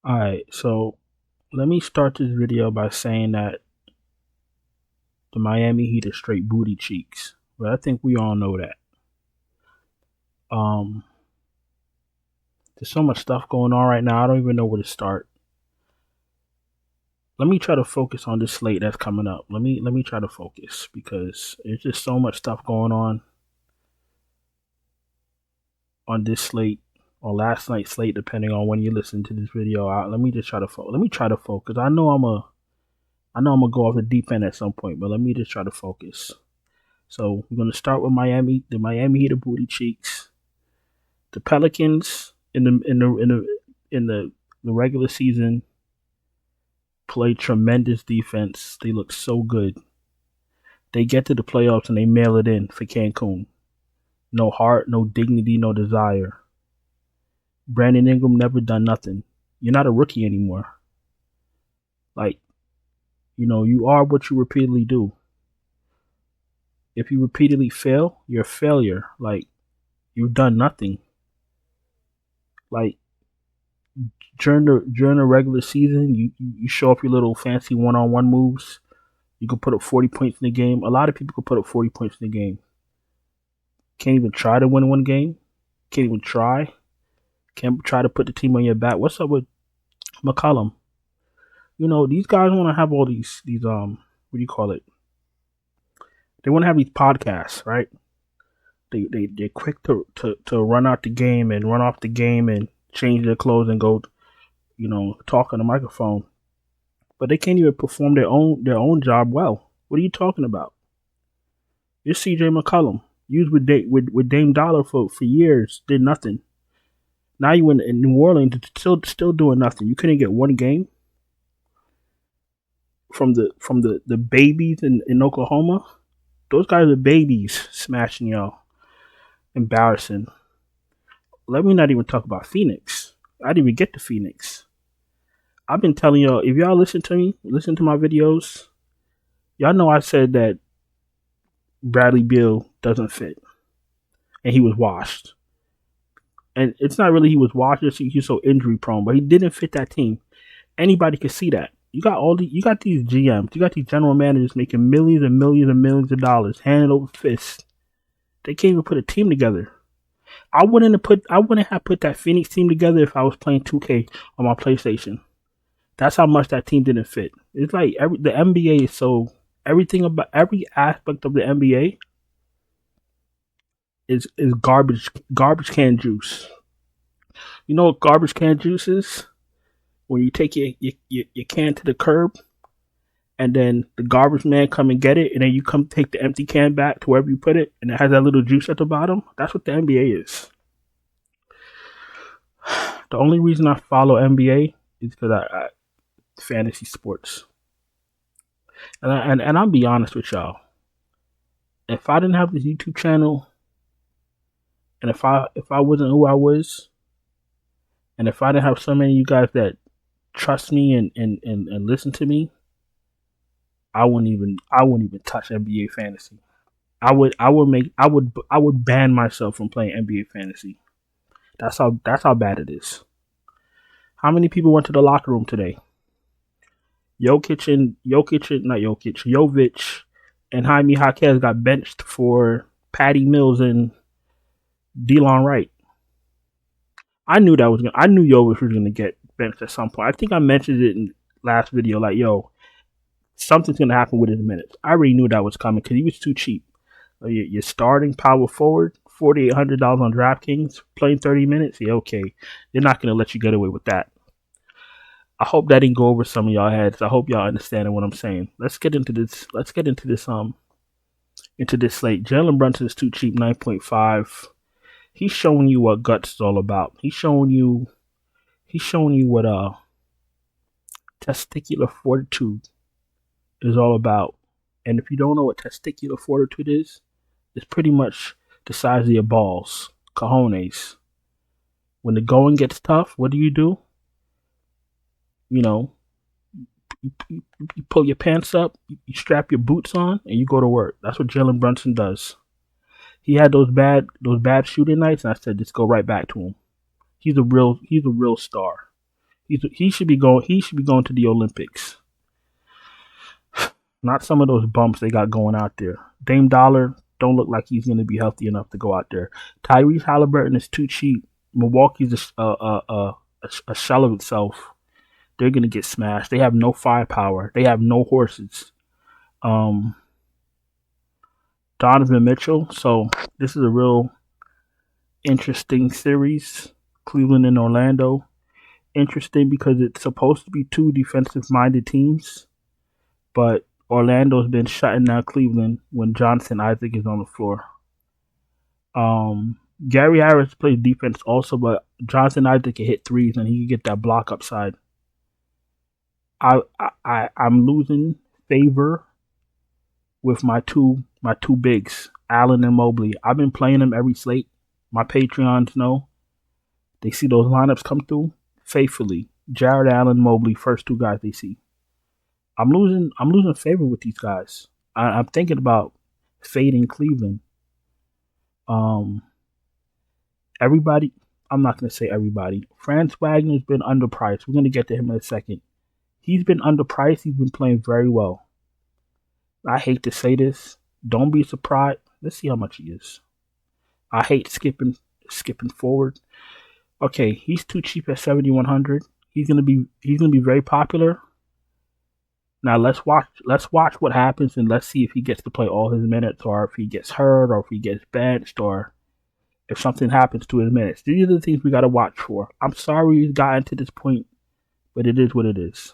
Alright, so let me start this video by saying that the Miami Heat are straight booty cheeks. But I think we all know that. Um, there's so much stuff going on right now, I don't even know where to start. Let me try to focus on this slate that's coming up. Let me try to focus because there's just so much stuff going on this slate or last night's slate, depending on when you listen to this video. Let me just try to focus. Let me try to focus. I know I'm gonna go off the deep end at some point, but let me just try to focus. So we're gonna start with Miami. The Miami Heat are booty cheeks. The Pelicans in the regular season play tremendous defense. They look so good. They get to the playoffs and they mail it in for Cancun. No heart, no dignity, no desire. Brandon Ingram never done nothing. You're not a rookie anymore. Like, you are what you repeatedly do. If you repeatedly fail, you're a failure. Like, you've done nothing. Like, during the regular season, you show up your little fancy one-on-one moves. You can put up 40 points in the game. A lot of people can put up 40 points in the game. Can't even try to win one game. Can't even try. Can't try to put the team on your back. What's up with McCollum? These guys want to have all these what do you call it? They want to have these podcasts, right? They're quick to run out the game and run off the game and change their clothes and go, talk on the microphone. But they can't even perform their own job well. What are you talking about? You're CJ McCollum. Used with Dame Dollar for years, did nothing. Now you in New Orleans, still doing nothing. You couldn't get one game from the babies in Oklahoma. Those guys are babies smashing y'all. Embarrassing. Let me not even talk about Phoenix. I didn't even get to Phoenix. I've been telling y'all, if y'all listen to my videos, y'all know I said that Bradley Beal doesn't fit. And he was washed. And it's not really he was washed, he's so injury prone, but he didn't fit that team. Anybody could see that. You got these GMs, you got these general managers making millions and millions and millions of dollars, handing over fists. They can't even put a team together. I wouldn't have put that Phoenix team together if I was playing 2K on my PlayStation. That's how much that team didn't fit. It's like the NBA is so everything about every aspect of the NBA is garbage can juice. You know what garbage can juice is? When you take your can to the curb and then the garbage man come and get it and then you come take the empty can back to wherever you put it and it has that little juice at the bottom. That's what the NBA is. The only reason I follow NBA is because I fantasy sports. And I'll be honest with y'all. If I didn't have this YouTube channel and if I wasn't who I was, and if I didn't have so many of you guys that trust me and listen to me, I wouldn't even touch NBA fantasy. I would ban myself from playing NBA fantasy. That's how bad it is. How many people went to the locker room today? Jovic and Jaime Jaquez got benched for Patty Mills and DeLon Wright. I knew Jovic was gonna get benched at some point. I think I mentioned it in last video, like, something's gonna happen with his minutes. I already knew that was coming because he was too cheap. You're starting power forward, $4,800 on DraftKings, playing 30 minutes. Yeah, okay, they're not gonna let you get away with that. I hope that didn't go over some of y'all heads. I hope y'all understand what I'm saying. Let's get into this slate. Jalen Brunson is too cheap, 9.5. He's showing you what guts is all about. He's showing you what testicular fortitude is all about. And if you don't know what testicular fortitude is, it's pretty much the size of your balls, cojones. When the going gets tough, what do? You pull your pants up, you strap your boots on, and you go to work. That's what Jalen Brunson does. He had those bad shooting nights, and I said, just go right back to him. He's a real star. He should be going. He should be going to the Olympics. Not some of those bumps they got going out there. Dame Dollar don't look like he's going to be healthy enough to go out there. Tyrese Halliburton is too cheap. Milwaukee's a shell of itself. They're going to get smashed. They have no firepower. They have no horses. Donovan Mitchell. So this is a real interesting series. Cleveland and Orlando. Interesting because it's supposed to be two defensive-minded teams, but Orlando's been shutting down Cleveland when Jonathan Isaac is on the floor. Gary Harris plays defense also, but Jonathan Isaac can hit threes and he can get that block upside. I'm losing favor with my two bigs, Allen and Mobley. I've been playing them every slate. My Patreons know. They see those lineups come through faithfully. Jared Allen, Mobley, first two guys they see. I'm losing favor with these guys. I'm thinking about fading Cleveland. Everybody, I'm not going to say everybody. Franz Wagner's been underpriced. We're going to get to him in a second. He's been underpriced. He's been playing very well. I hate to say this. Don't be surprised. Let's see how much he is. I hate skipping forward. Okay, he's too cheap at 7,100. He's gonna be very popular. Now let's watch what happens and let's see if he gets to play all his minutes or if he gets hurt or if he gets benched or if something happens to his minutes. These are the things we gotta watch for. I'm sorry he's gotten to this point, but it is what it is.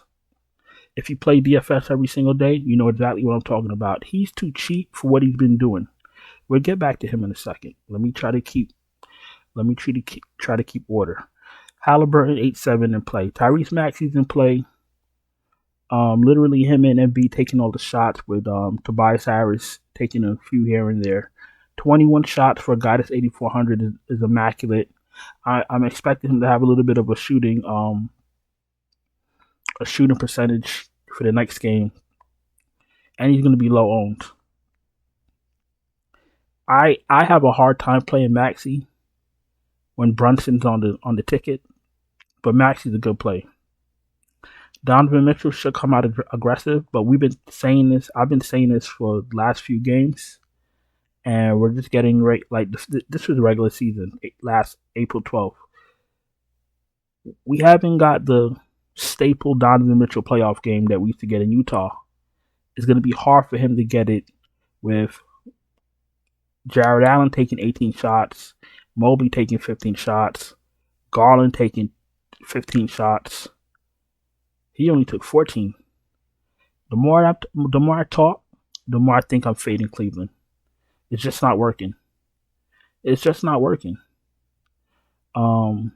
If you play DFS every single day, you know exactly what I'm talking about. He's too cheap for what he's been doing. We'll get back to him in a second. Let me try to keep order. Halliburton 8-7 in play. Tyrese Maxey's in play. Literally him and MB taking all the shots with Tobias Harris taking a few here and there. 21 shots for a guy that's 8,400 is immaculate. I'm expecting him to have a little bit of a shooting percentage for the next game, and he's going to be low owned. I have a hard time playing Maxey when Brunson's on the ticket, but Maxey's a good play. Donovan Mitchell should come out aggressive, but we've been saying this. I've been saying this for the last few games, and we're just getting right. Like this was the regular season, last April 12th. We haven't got the staple Donovan Mitchell playoff game that we used to get in Utah. It's going to be hard for him to get it with Jared Allen taking 18 shots, Mobley taking 15 shots, Garland taking 15 shots. He only took 14. The more I talk, the more I think I'm fading Cleveland. It's just not working. Donovan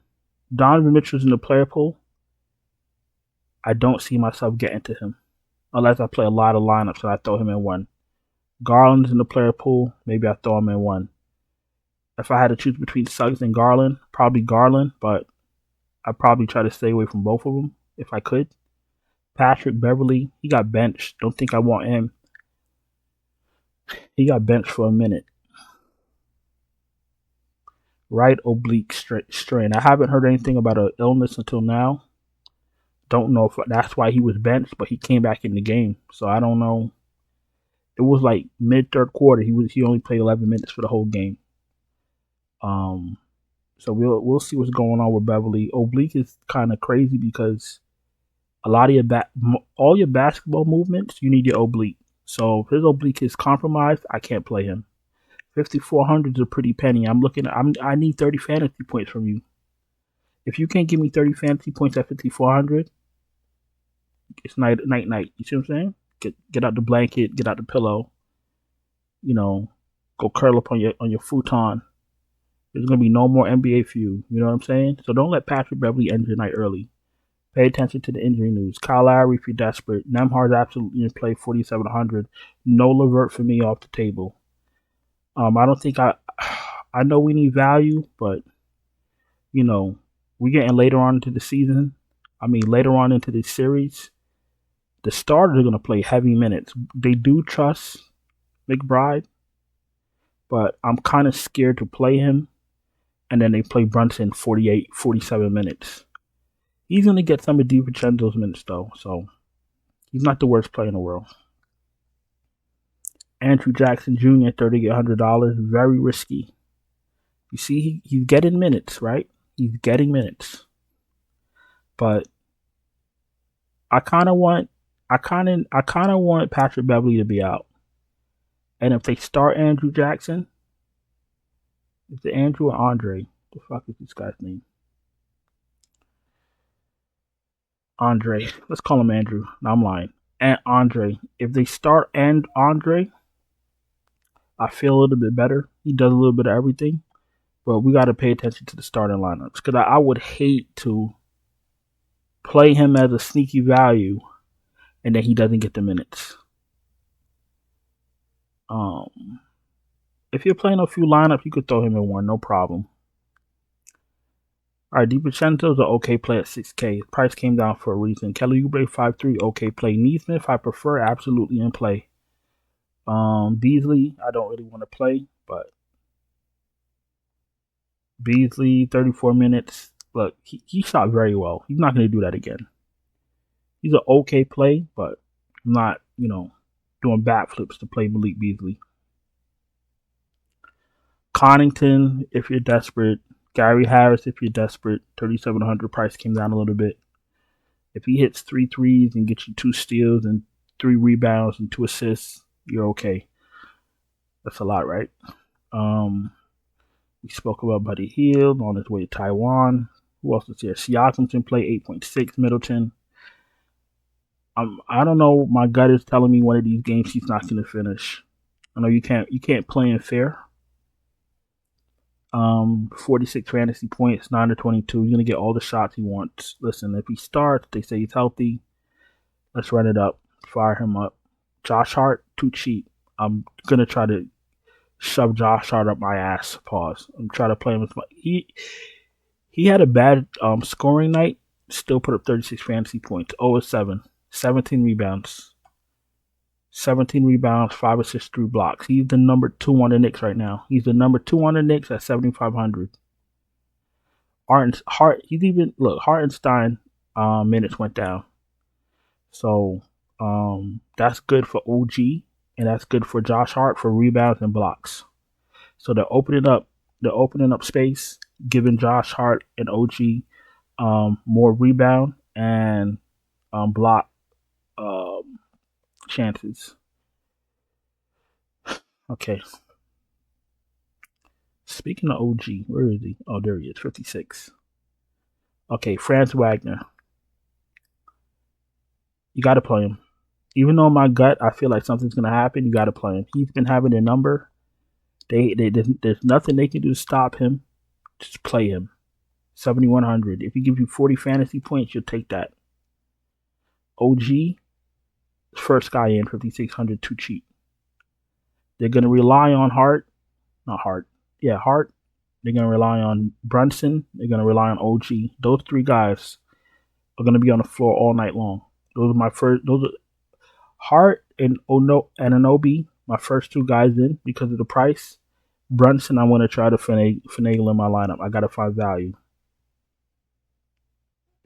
Mitchell's in the player pool. I don't see myself getting to him unless I play a lot of lineups and I throw him in one. Garland's in the player pool. Maybe I throw him in one. If I had to choose between Suggs and Garland, probably Garland, but I'd probably try to stay away from both of them if I could. Patrick Beverly, he got benched. Don't think I want him. He got benched for a minute. Right oblique strain. I haven't heard anything about an illness until now. Don't know if that's why he was benched, but he came back in the game. So I don't know. It was like mid third quarter. He only played 11 minutes for the whole game. So we'll see what's going on with Beverly. Oblique is kind of crazy because a lot of all your basketball movements, you need your oblique. So if his oblique is compromised, I can't play him. 5,400 is a pretty penny. I need 30 fantasy points from you. If you can't give me 30 fantasy points at 5,400, it's night. You see what I'm saying? Get out the blanket, get out the pillow. Go curl up on your futon. There's gonna be no more NBA for you. You know what I'm saying? So don't let Patrick Beverly end your night early. Pay attention to the injury news. Kyle Lowry, if you're desperate. Nemhard's absolutely in play, 4,700. No Levert for me off the table. I don't think I know we need value, but we're getting later on into the season. Later on into the series. The starters are going to play heavy minutes. They do trust McBride, but I'm kind of scared to play him. And then they play Brunson 48, 47 minutes. He's going to get some of DiVincenzo's minutes, though, so he's not the worst player in the world. Andrew Jackson Jr., $3,800, very risky. You see, he's getting minutes, right? He's getting minutes. But I kind of want Patrick Beverley to be out. And if they start Andrew Jackson, is it Andrew or Andre? The fuck is this guy's name? Andre. Let's call him Andrew. No, I'm lying. And Andre. If they start and Andre, I feel a little bit better. He does a little bit of everything. But we got to pay attention to the starting lineups. Because I would hate to play him as a sneaky value and then he doesn't get the minutes. If you're playing a few lineups, you could throw him in one, no problem. All right, DiVincenzo's an okay play at 6K. His price came down for a reason. Kelly Oubre 5'3", okay play. Neesmith, I prefer, absolutely in play. Beasley, I don't really want to play, but Beasley, 34 minutes. Look, he shot very well. He's not going to do that again. He's an okay play, but I'm not, doing backflips to play Malik Beasley. Connington, if you're desperate. Gary Harris, if you're desperate. 3,700 price came down a little bit. If he hits 3 threes and gets you 2 steals and 3 rebounds and 2 assists, you're okay. That's a lot, right? We spoke about Buddy Hield on his way to Taiwan. Who else is here? Siakam can play 8.6. Middleton. I don't know. My gut is telling me one of these games he's not going to finish. I know you can't play in fair. 46 fantasy points, 9 to 22. He's going to get all the shots he wants. Listen, if he starts, they say he's healthy. Let's run it up. Fire him up. Josh Hart, too cheap. I'm going to try to shove Josh Hart up my ass. Pause. I'm trying to play him. He had a bad scoring night. Still put up 36 fantasy points. 0-7. 17 rebounds. 17 rebounds, 5 assists, 3 blocks. He's the number 2 on the Knicks right now. He's the number 2 on the Knicks at 7,500. Hartenstein minutes went down. So that's good for OG and that's good for Josh Hart for rebounds and blocks. So they're opening up space, giving Josh Hart and OG more rebound and block chances. Okay. Speaking of OG, where is he? Oh, there he is, 56. Okay, Franz Wagner. You got to play him. Even though my gut, I feel like something's going to happen, you got to play him. He's been having a number. There's nothing they can do to stop him. Just play him. 7,100. If he gives you 40 fantasy points, you'll take that. OG, first guy in, 5,600, too cheap. They're going to rely on Hart. Hart. They're going to rely on Brunson. They're going to rely on OG. Those 3 guys are going to be on the floor all night long. Those are Hart and Anunoby, my first 2 guys in because of the price. Brunson, I want to try to finagle in my lineup. I got to find value.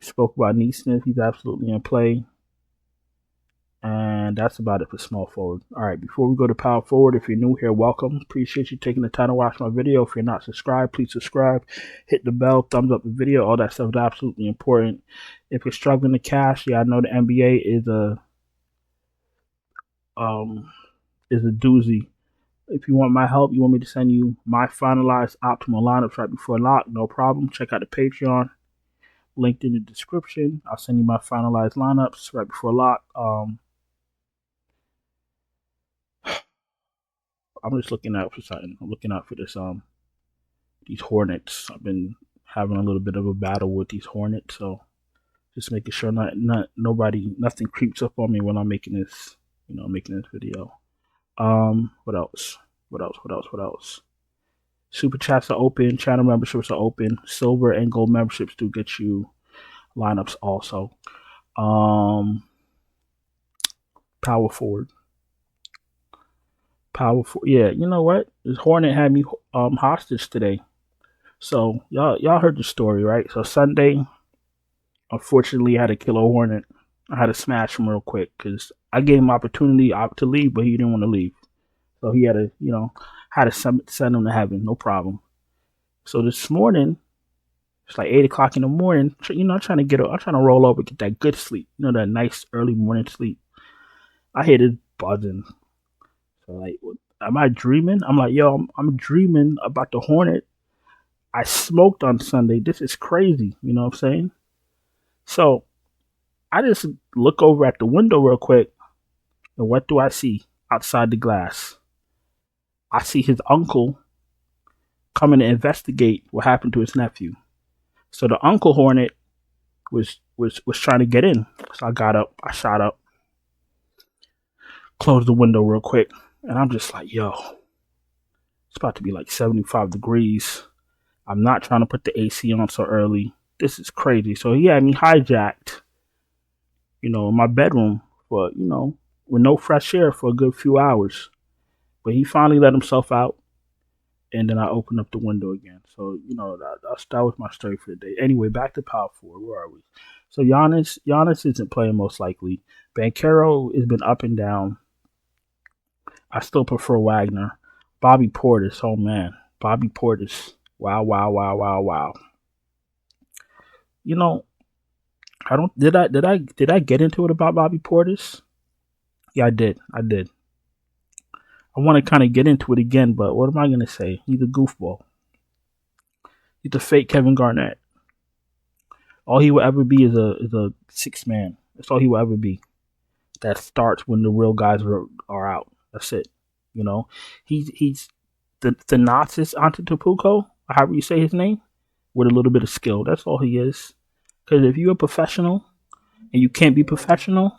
Spoke about Neesmith. He's absolutely in play. And that's about it for small forward. All right, before we go to power forward, if you're new here, welcome. Appreciate you taking the time to watch my video. If you're not subscribed, please subscribe. Hit the bell, thumbs up the video. All that stuff is absolutely important. If you're struggling to cash, I know the NBA is a doozy. If you want my help, you want me to send you my finalized optimal lineups right before lock, no problem. Check out the Patreon. Linked in the description. I'll send you my finalized lineups right before lock. I'm just looking out for something. I'm looking out for this these Hornets. I've been having a little bit of a battle with these Hornets, so just making sure nothing creeps up on me when I'm making this, video. What else? Super chats are open. Channel memberships are open. Silver and gold memberships do get you lineups also. Power forward. Yeah, you know what? This Hornet had me hostage today. So y'all heard the story, right? So Sunday, Unfortunately, I had to kill a hornet. I had to smash him real quick because I gave him opportunity to leave, but he didn't want to leave. So he had to, had to send him to heaven. No problem. So this morning, it's like 8 o'clock in the morning. I'm trying to I'm trying to roll over, get that good sleep. That nice early morning sleep. I hear this buzzing. So like, am I dreaming? I'm like, yo, I'm dreaming about the hornet I smoked on Sunday. This is crazy. You know what I'm saying? So I just look over at the window real quick, and what do I see outside the glass? I see his uncle coming to investigate what happened to his nephew. So the uncle hornet was trying to get in. So I got up, I shot up, closed the window real quick, and I'm just like, yo, it's about to be like 75 degrees. I'm not trying to put the AC on so early. This is crazy. So he had me hijacked, in my bedroom for, with no fresh air for a good few hours. But he finally let himself out, and then I opened up the window again. So, that was my story for the day. Anyway, back to Power Forward. Where are we? So Giannis isn't playing most likely. Banchero has been up and down. I still prefer Wagner. Bobby Portis, oh man. Bobby Portis. Wow, wow, wow, wow, wow. I don't did I get into it about Bobby Portis? Yeah, I did. I want to kind of get into it again, but what am I gonna say? He's a goofball. He's a fake Kevin Garnett. All he will ever be is a six man. That's all he will ever be. That starts when the real guys are out. That's it. He's the Thanasis Antetokounmpo, however you say his name, with a little bit of skill. That's all he is. Because if you're a professional and you can't be professional,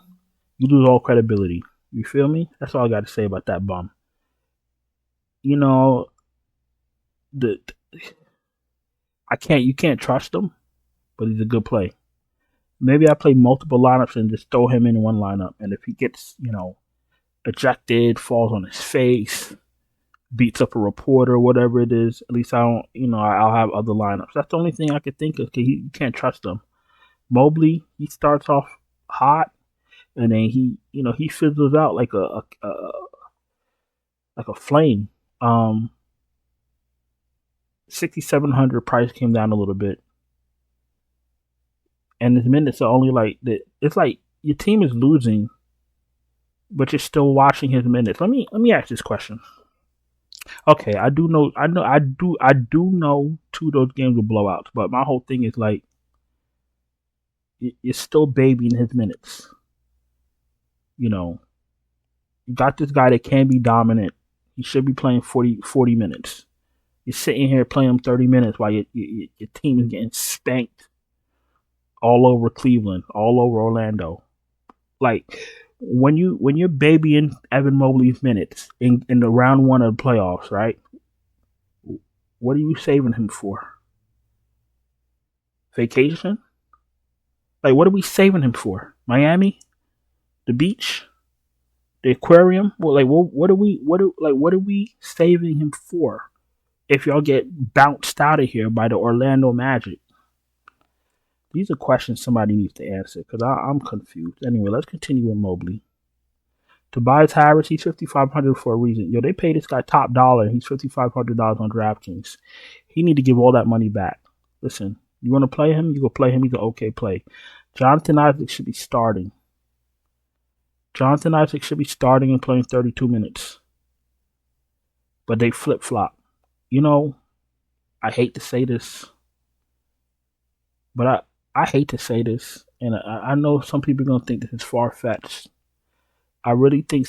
you lose all credibility. You feel me? That's all I got to say about that bum. The you can't trust him, but he's a good play. Maybe I play multiple lineups and just throw him in one lineup, and if he gets ejected, falls on his face, beats up a reporter, whatever it is, at least I don't, I'll have other lineups. That's the only thing I could think of because you can't trust him. Mobley, he starts off hot, and then he fizzles out like a flame. 6,700 price came down a little bit, and his minutes are only like that. It's like your team is losing, but you're still watching his minutes. Let me ask this question. Okay, I do know 2 of those games were blowouts, but my whole thing is like you're still babying his minutes. You got this guy that can be dominant. He should be playing 40 minutes. You're sitting here playing him 30 minutes while your team is getting spanked all over Cleveland, all over Orlando. Like when you're babying Evan Mobley's minutes in the round 1 of the playoffs, right? What are you saving him for? Vacation? Like, what are we saving him for? Miami? The beach? The aquarium? Well, like, what are we saving him for? If y'all get bounced out of here by the Orlando Magic? These are questions somebody needs to answer because I'm confused. Anyway, let's continue with Mobley. Tobias Harris, he's $5,500 for a reason. Yo, they pay this guy top dollar. He's $5,500 on DraftKings. He need to give all that money back. Listen, you want to play him? You go play him. He's an okay play. Jonathan Isaac should be starting. Jonathan Isaac should be starting and playing 32 minutes. But they flip-flop. I hate to say this, but I hate to say this, and I know some people are gonna think this is far-fetched. I really think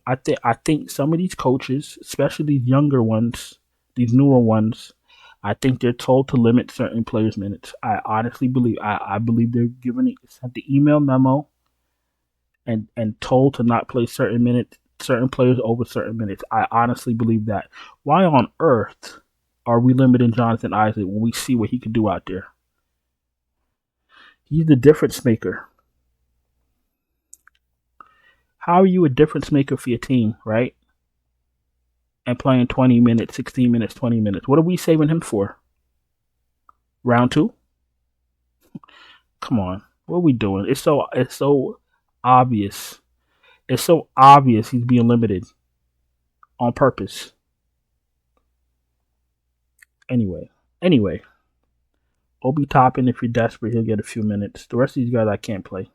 I think some of these coaches, especially these younger ones, these newer ones, I think they're told to limit certain players' minutes. I honestly believe I believe they're sent the email memo and told to not play certain players over certain minutes. I honestly believe that. Why on earth are we limiting Jonathan Isaac when we see what he can do out there? He's the difference maker. How are you a difference maker for your team, right? And playing 20 minutes, 16 minutes, 20 minutes. What are we saving him for? Round 2? Come on. What are we doing? It's so obvious. It's so obvious he's being limited on purpose. Anyway. Obi Toppin, if you're desperate, he'll get a few minutes. The rest of these guys I can't play.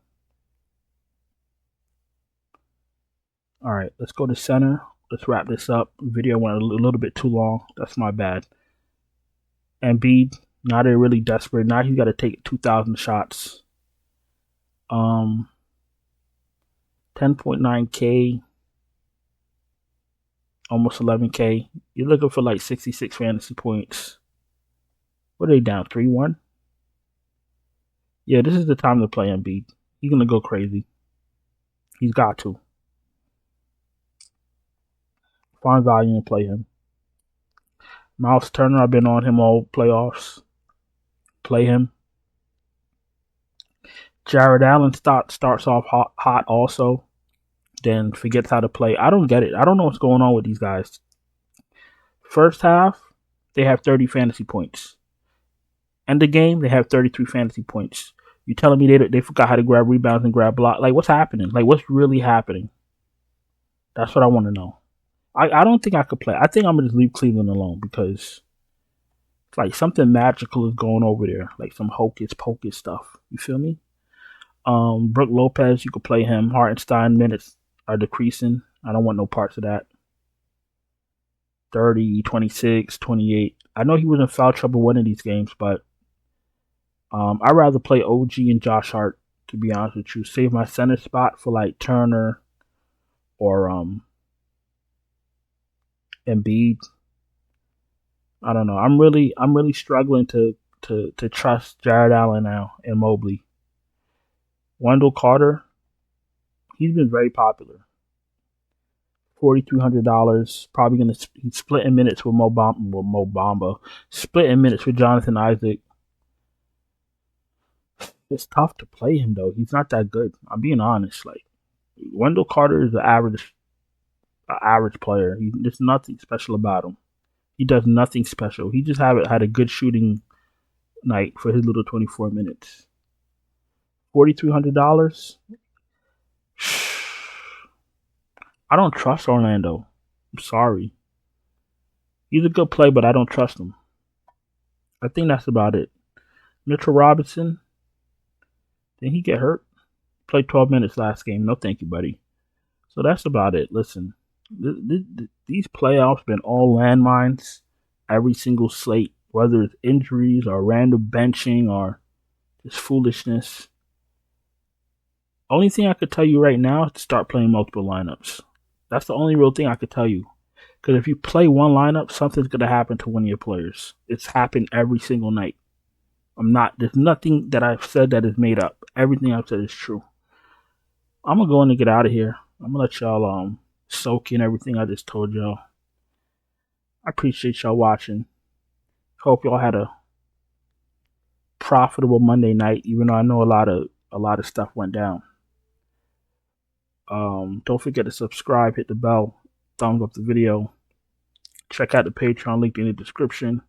All right, let's go to center. Let's wrap this up. Video went a little bit too long. That's my bad. Embiid, now they're really desperate. Now he's got to take 2,000 shots. 10.9K, almost 11K. You're looking for like 66 fantasy points. What are they down? 3-1? Yeah, this is the time to play Embiid. He's going to go crazy. He's got to. Find value and play him. Miles Turner, I've been on him all playoffs. Play him. Jared Allen starts off hot also, then forgets how to play. I don't get it. I don't know what's going on with these guys. First half, they have 30 fantasy points. End of game, they have 33 fantasy points. You telling me they forgot how to grab rebounds and grab blocks? Like, what's happening? Like, what's really happening? That's what I want to know. I don't think I could play. I think I'm going to just leave Cleveland alone because it's like something magical is going over there. Like some hocus pocus stuff. You feel me? Brook Lopez, you could play him. Hartenstein minutes are decreasing. I don't want no parts of that. 30, 26, 28. I know he was in foul trouble one of these games, but I'd rather play OG and Josh Hart, to be honest with you. Save my center spot for like Turner or Embiid. I don't know. I'm really struggling to trust Jared Allen now and Mobley. Wendell Carter, he's been very popular. $4,300. Probably gonna he's splitting minutes with Mo Bamba, splitting minutes with Jonathan Isaac. It's tough to play him though. He's not that good. I'm being honest. Like Wendell Carter is an average player. There's nothing special about him. He does nothing special. He just had a good shooting night for his little 24 minutes. $4,300. I don't trust Orlando. I'm sorry. He's a good player, but I don't trust him. I think that's about it. Mitchell Robinson, did he get hurt? Played 12 minutes last game. No thank you, buddy. So that's about it. Listen, these playoffs been all landmines. Every single slate, whether it's injuries or random benching or just foolishness. Only thing I could tell you right now is to start playing multiple lineups. That's the only real thing I could tell you. Because if you play one lineup, something's going to happen to one of your players. It's happened every single night. There's nothing that I've said that is made up. Everything I've said is true. I'm going to go in and get out of here. I'm going to let y'all soak in everything I just told y'all. I appreciate y'all watching. Hope y'all had a profitable Monday night, even though I know a lot of stuff went down. Don't forget to subscribe, hit the bell, thumbs up the video. Check out the Patreon link in the description.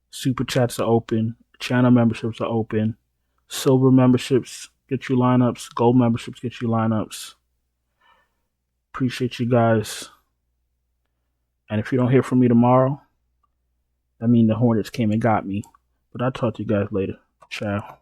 Super chats are open. Channel memberships are open. Silver memberships get you lineups. Gold memberships get you lineups. Appreciate you guys. And if you don't hear from me tomorrow, that means the Hornets came and got me. But I'll talk to you guys later. Ciao.